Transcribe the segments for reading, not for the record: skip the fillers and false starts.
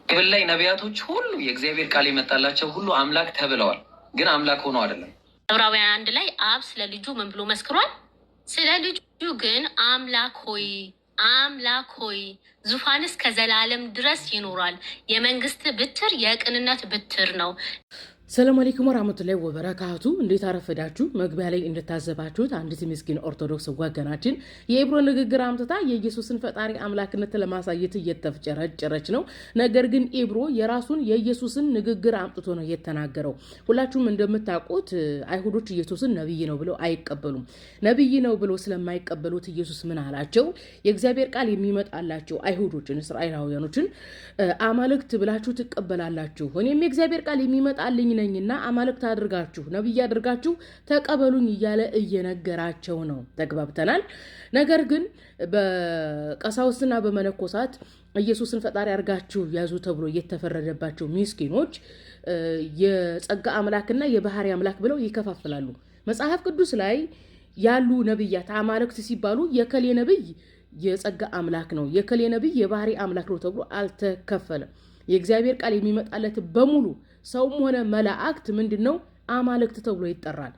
ክብል ላይ ነቢያቶች ሁሉ የእግዚአብሔር ቃል የመጣላቸው ሁሉ አምላክ ተብለዋል፣ ግን አምላክ ሆኖ አይደለም። ዕብራውያን 1 ላይ አብ ስለ ልጁ ምን ብሎ መስክሯል? ስለ ልጁ ግን አምላክ ሆይ ዙፋንስ ከዘላለም ድረስ ይኖራል፣ የመንግስት ብትር የቅንነት ብትር ነው። ሰላም አለይኩም ወራህመቱላሂ ወበረካቱ። እንዴት አረፈዳችሁ? መግቢያ ላይ እንደታዘባችሁት አንዲት ምስኪን ኦርቶዶክስ ወገናችን የኢብሮ ንግግር አምጥታ የኢየሱስን ፈጣሪ አምላክነት ለማሳየት እየተፍጨረጨረች ነው። ነገር ግን ኢብሮ የራሱን የኢየሱስን ንግግር አምጥቶ ነው የተናገረው። ሁላችሁም እንደምታውቁት አይሁዶች ኢየሱስን ነብይ ነው ብለው አይቀበሉም። ነብይ ነው ብለው ስለማይቀበሉት ኢየሱስ ምን አላቸው? የእግዚአብሔር ቃል የሚመጣላቸው አይሁዶችን እስራኤላውያኖችን አማልክት ብላችሁ ትቀበላላችሁ፣ እኔም የእግዚአብሔር ቃል የሚመጣልኝ ነኝና አማልክት አድርጋችሁ ነብይ አድርጋችሁ ተቀበሉኝ እያለ እየነገራቸው ነው። ተግባብተናል። ነገር ግን በቀሳውስትና በመነኮሳት ኢየሱስን ፈጣሪ አድርጋችሁ ያዙ ተብሎ የተፈረደባቸው ምስኪኖች የጸጋ አምላክና የባህሪ አምላክ ብለው ይከፋፍላሉ። መጽሐፍ ቅዱስ ላይ ያሉ ነብያት አማልክት ሲባሉ የከሌ ነብይ የጸጋ አምላክ ነው፣ የከሌ ነብይ የባህሪ አምላክ ነው ተብሎ አልተከፈለም። የእግዚአብሔር ቃል የሚመጣለት በሙሉ ሰውም ሆነ መላእክት ምንድነው? አማልክት ተብሎ ይጠራል።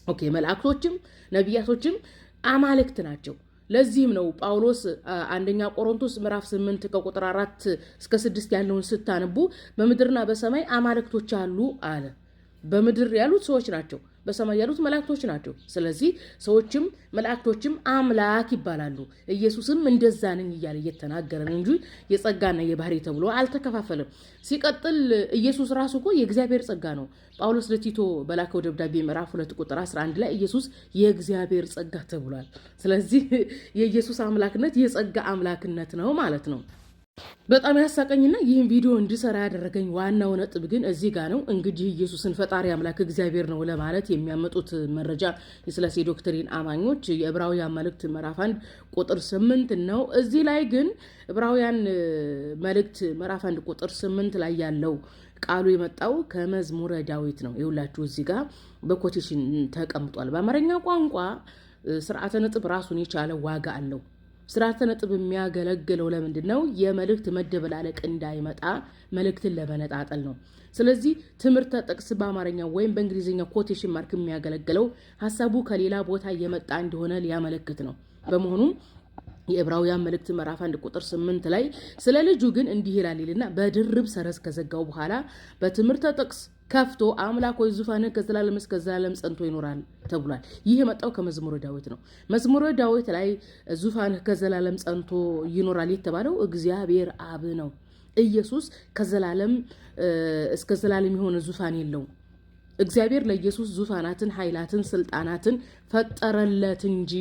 ኦኬ፣ መላእክቶችም ነቢያቶችም አማልክት ናቸው። ለዚህም ነው ጳውሎስ አንደኛ ቆሮንቶስ ምዕራፍ 8 ከቁጥር 4 እስከ 6 ያለውን ስታነቡ በምድርና በሰማይ አማልክቶች አሉ አለ። በምድር ያሉት ሰዎች ናቸው፣ በሰማይ ያሉት መላእክቶች ናቸው። ስለዚህ ሰዎችም መላእክቶችም አምላክ ይባላሉ። ኢየሱስም እንደዛ ነኝ እያለ እየተናገረ ነው እንጂ የጸጋና የባህሪ ተብሎ አልተከፋፈለም። ሲቀጥል ኢየሱስ ራሱ እኮ የእግዚአብሔር ጸጋ ነው። ጳውሎስ ለቲቶ በላከው ደብዳቤ ምዕራፍ 2 ቁጥር 11 ላይ ኢየሱስ የእግዚአብሔር ጸጋ ተብሏል። ስለዚህ የኢየሱስ አምላክነት የጸጋ አምላክነት ነው ማለት ነው። በጣም ያሳቀኝና ይህን ቪዲዮ እንድሰራ ያደረገኝ ዋናው ነጥብ ግን እዚህ ጋር ነው። እንግዲህ ኢየሱስን ፈጣሪ አምላክ እግዚአብሔር ነው ለማለት የሚያመጡት መረጃ የሥላሴ ዶክትሪን አማኞች የዕብራውያን መልእክት ምዕራፍ 1 ቁጥር 8 ነው። እዚህ ላይ ግን ዕብራውያን መልእክት ምዕራፍ 1 ቁጥር 8 ላይ ያለው ቃሉ የመጣው ከመዝሙረ ዳዊት ነው። ይኸውላችሁ እዚህ ጋር በኮቴሽን ተቀምጧል። በአማርኛ ቋንቋ ስርዓተ ነጥብ ራሱን የቻለ ዋጋ አለው። ስርዓተ ነጥብ የሚያገለግለው ለምንድን ነው? የመልእክት መደበላለቅ እንዳይመጣ መልእክትን ለመነጣጠል ነው። ስለዚህ ትምህርተ ጥቅስ በአማርኛ ወይም በእንግሊዝኛ ኮቴሽን ማርክ የሚያገለግለው ሀሳቡ ከሌላ ቦታ የመጣ እንደሆነ ሊያመለክት ነው። በመሆኑም የዕብራውያን መልእክት ምዕራፍ 1 ቁጥር 8 ላይ ስለ ልጁ ግን እንዲህ ይላልና በድርብ ሰረዝ ከዘጋው በኋላ በትምህርተ ጥቅስ ከፍቶ አምላክ ሆይ ዙፋንህ ከዘላለም እስከ ዘላለም ጸንቶ ይኖራል ተብሏል። ይህ የመጣው ከመዝሙረ ዳዊት ነው። መዝሙረ ዳዊት ላይ ዙፋንህ ከዘላለም ጸንቶ ይኖራል የተባለው እግዚአብሔር አብ ነው። ኢየሱስ ከዘላለም እስከ ዘላለም የሆነ ዙፋን የለውም። እግዚአብሔር ለኢየሱስ ዙፋናትን፣ ኃይላትን፣ ስልጣናትን ፈጠረለት እንጂ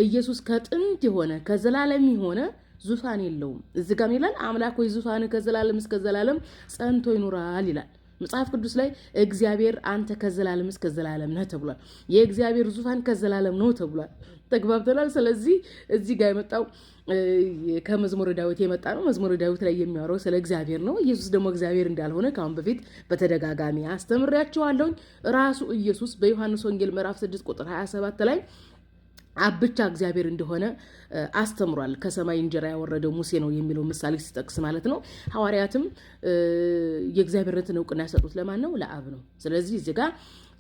ኢየሱስ ከጥንት የሆነ ከዘላለም የሆነ ዙፋን የለውም። እዚህ ጋር ይላል አምላክ ሆይ ዙፋንህ ከዘላለም እስከ ዘላለም ጸንቶ ይኖራል ይላል። መጽሐፍ ቅዱስ ላይ እግዚአብሔር አንተ ከዘላለም እስከ ዘላለም ነህ ተብሏል። የእግዚአብሔር ዙፋን ከዘላለም ነው ተብሏል። ተግባብተናል። ስለዚህ እዚህ ጋር የመጣው ከመዝሙረ ዳዊት የመጣ ነው። መዝሙረ ዳዊት ላይ የሚያወራው ስለ እግዚአብሔር ነው። ኢየሱስ ደግሞ እግዚአብሔር እንዳልሆነ ከአሁን በፊት በተደጋጋሚ አስተምሬያቸዋለሁ። ራሱ ኢየሱስ በዮሐንስ ወንጌል ምዕራፍ 6 ቁጥር 27 ላይ አብ ብቻ እግዚአብሔር እንደሆነ አስተምሯል። ከሰማይ እንጀራ ያወረደው ሙሴ ነው የሚለው ምሳሌ ሲጠቅስ ማለት ነው። ሐዋርያትም የእግዚአብሔርነትን እውቅና ያሰጡት ለማን ነው? ለአብ ነው። ስለዚህ እዚህ ጋር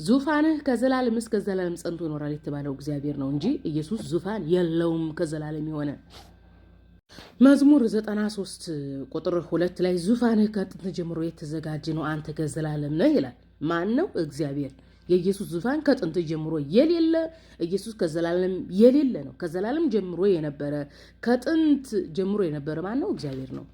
ዙፋንህ ከዘላለም እስከ ዘላለም ጸንቶ ይኖራል የተባለው እግዚአብሔር ነው እንጂ ኢየሱስ ዙፋን የለውም ከዘላለም የሆነ። መዝሙር 93 ቁጥር 2 ላይ ዙፋንህ ከጥንት ጀምሮ የተዘጋጀ ነው፣ አንተ ከዘላለም ነህ ይላል። ማን ነው? እግዚአብሔር። የኢየሱስ ዙፋን ከጥንት ጀምሮ የሌለ፣ ኢየሱስ ከዘላለም የሌለ ነው። ከዘላለም ጀምሮ የነበረ ከጥንት ጀምሮ የነበረ ማን ነው? እግዚአብሔር ነው።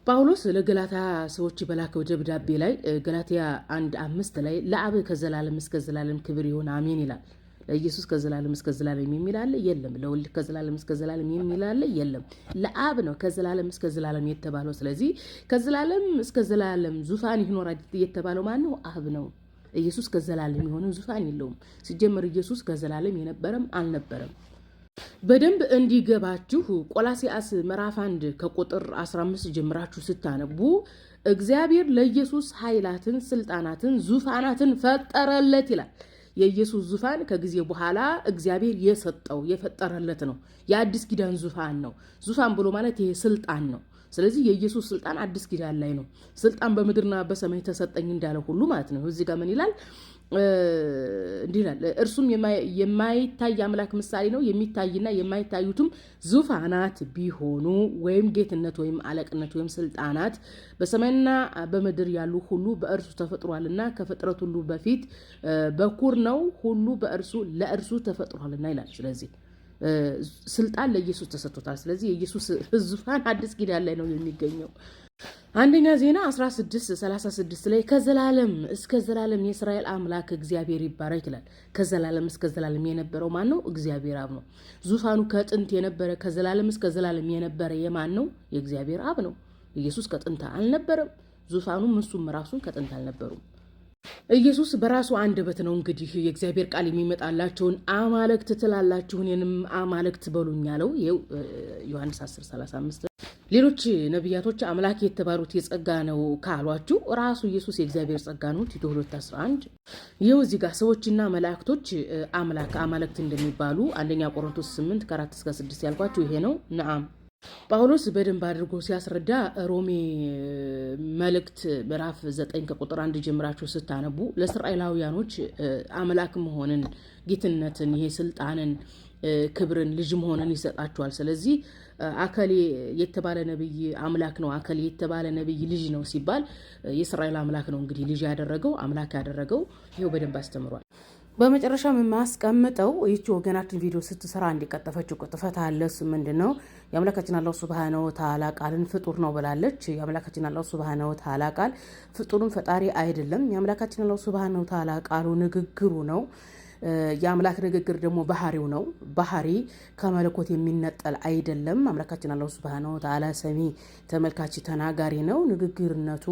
ጳውሎስ ለገላትያ ሰዎች በላከው ደብዳቤ ላይ ገላትያ 1:5 ላይ ለአብ ከዘላለም እስከ ዘላለም ክብር ይሁን አሜን ይላል። ለኢየሱስ ከዘላለም እስከ ዘላለም የሚል አለ? የለም። ለወልድ ከዘላለም እስከ ዘላለም የሚል አለ? የለም። ለአብ ነው ከዘላለም እስከ ዘላለም የተባለው። ስለዚህ ከዘላለም እስከ ዘላለም ዙፋን ይኖራል የተባለው ማን ነው? አብ ነው። ኢየሱስ ከዘላለም የሆነ ዙፋን የለውም። ሲጀመር ኢየሱስ ከዘላለም የነበረም አልነበረም። በደንብ እንዲገባችሁ ቆላሲያስ ምዕራፍ 1 ከቁጥር 15 ጀምራችሁ ስታነቡ እግዚአብሔር ለኢየሱስ ኃይላትን፣ ስልጣናትን፣ ዙፋናትን ፈጠረለት ይላል። የኢየሱስ ዙፋን ከጊዜ በኋላ እግዚአብሔር የሰጠው የፈጠረለት ነው። የአዲስ ኪዳን ዙፋን ነው። ዙፋን ብሎ ማለት ይሄ ስልጣን ነው። ስለዚህ የኢየሱስ ስልጣን አዲስ ኪዳን ላይ ነው። ስልጣን በምድርና በሰማይ ተሰጠኝ እንዳለ ሁሉ ማለት ነው። እዚህ ጋር ምን ይላል? እንዲህ ይላል፣ እርሱም የማይታይ አምላክ ምሳሌ ነው። የሚታይና የማይታዩትም ዙፋናት ቢሆኑ ወይም ጌትነት ወይም አለቅነት ወይም ስልጣናት በሰማይና በምድር ያሉ ሁሉ በእርሱ ተፈጥሯልና ከፍጥረት ሁሉ በፊት በኩር ነው፣ ሁሉ ለእርሱ ተፈጥሯልና ይላል። ስለዚህ ስልጣን ለኢየሱስ ተሰጥቶታል። ስለዚህ የኢየሱስ ዙፋን አዲስ ኪዳን ላይ ነው የሚገኘው። አንደኛ ዜና 16:36 ላይ ከዘላለም እስከ ዘላለም የእስራኤል አምላክ እግዚአብሔር ይባረክ ይላል። ከዘላለም እስከ ዘላለም የነበረው ማን ነው? እግዚአብሔር አብ ነው። ዙፋኑ ከጥንት የነበረ ከዘላለም እስከ ዘላለም የነበረ የማን ነው? የእግዚአብሔር አብ ነው። ኢየሱስ ከጥንት አልነበረም። ዙፋኑም እሱም ራሱን ከጥንት አልነበሩም። ኢየሱስ በራሱ አንደበት ነው እንግዲህ የእግዚአብሔር ቃል የሚመጣላቸውን አማልክት ትላላችሁ እኔንም አማልክት በሉኝ ያለው። ይኸው ዮሐንስ 10:35 ሌሎች ነቢያቶች አምላክ የተባሉት የጸጋ ነው ካሏችሁ ራሱ ኢየሱስ የእግዚአብሔር ጸጋ ነው። ቲቶ 2:11 ይኸው እዚህ ጋር ሰዎችና መላእክቶች አማልክት እንደሚባሉ አንደኛ ቆሮንቶስ 8:4-6 ያልኳችሁ ይሄ ነው። ነአም ጳውሎስ በደንብ አድርጎ ሲያስረዳ ሮሜ መልእክት ምዕራፍ 9 ከቁጥር 1 ጀምራችሁ ስታነቡ ለእስራኤላውያኖች አምላክ መሆንን፣ ጌትነትን፣ ይሄ ስልጣንን፣ ክብርን፣ ልጅ መሆንን ይሰጣቸዋል። ስለዚህ አከሌ የተባለ ነብይ አምላክ ነው፣ አከሌ የተባለ ነብይ ልጅ ነው ሲባል የእስራኤል አምላክ ነው እንግዲህ ልጅ ያደረገው አምላክ ያደረገው። ይሄው በደንብ አስተምሯል። በመጨረሻም የማስቀምጠው ይቺ ወገናችን ቪዲዮ ስትሰራ እንዲቀጠፈችው ቅጥፈት አለ። እሱ ምንድነው? የአምላካችን አላህ ሱብሃነሁ ወተዓላ ቃልን ፍጡር ነው ብላለች። የአምላካችን አላህ ሱብሃነሁ ወተዓላ ቃል ፍጡሩን ፈጣሪ አይደለም። የአምላካችን አላህ ሱብሃነሁ ወተዓላ ቃሉ ንግግሩ ነው። የአምላክ ንግግር ደግሞ ባህሪው ነው። ባህሪ ከመለኮት የሚነጠል አይደለም። አምላካችን አላህ ሱብሃነሁ ወተዓላ ሰሚ፣ ተመልካች፣ ተናጋሪ ነው። ንግግርነቱ፣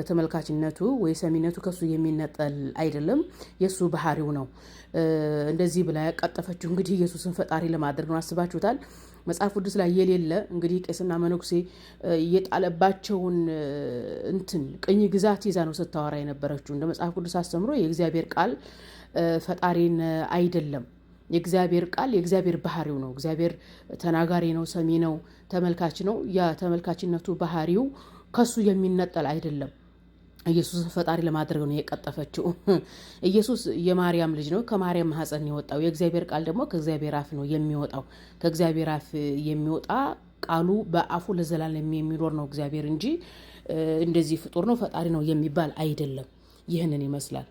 ተመልካችነቱ ወይ ሰሚነቱ ከሱ የሚነጠል አይደለም። የሱ ባህሪው ነው። እንደዚህ ብላ ያቀጠፈችው እንግዲህ ኢየሱስን ፈጣሪ ለማድረግ ነው። አስባችሁታል? መጽሐፍ ቅዱስ ላይ የሌለ እንግዲህ ቄስና መነኩሴ የጣለባቸውን ቅኝ ግዛት ይዛ ነው ስታወራ የነበረችው። እንደ መጽሐፍ ቅዱስ አስተምሮ የእግዚአብሔር ቃል ፈጣሪን አይደለም። የእግዚአብሔር ቃል የእግዚአብሔር ባህሪው ነው። እግዚአብሔር ተናጋሪ ነው፣ ሰሚ ነው፣ ተመልካች ነው። ያ ተመልካችነቱ ባህሪው ከሱ የሚነጠል አይደለም። ኢየሱስን ፈጣሪ ለማድረግ ነው የቀጠፈችው። ኢየሱስ የማርያም ልጅ ነው፣ ከማርያም ማህፀን የወጣው። የእግዚአብሔር ቃል ደግሞ ከእግዚአብሔር አፍ ነው የሚወጣው። ከእግዚአብሔር አፍ የሚወጣ ቃሉ በአፉ ለዘላለም የሚኖር ነው እግዚአብሔር እንጂ እንደዚህ ፍጡር ነው ፈጣሪ ነው የሚባል አይደለም። ይህንን ይመስላል።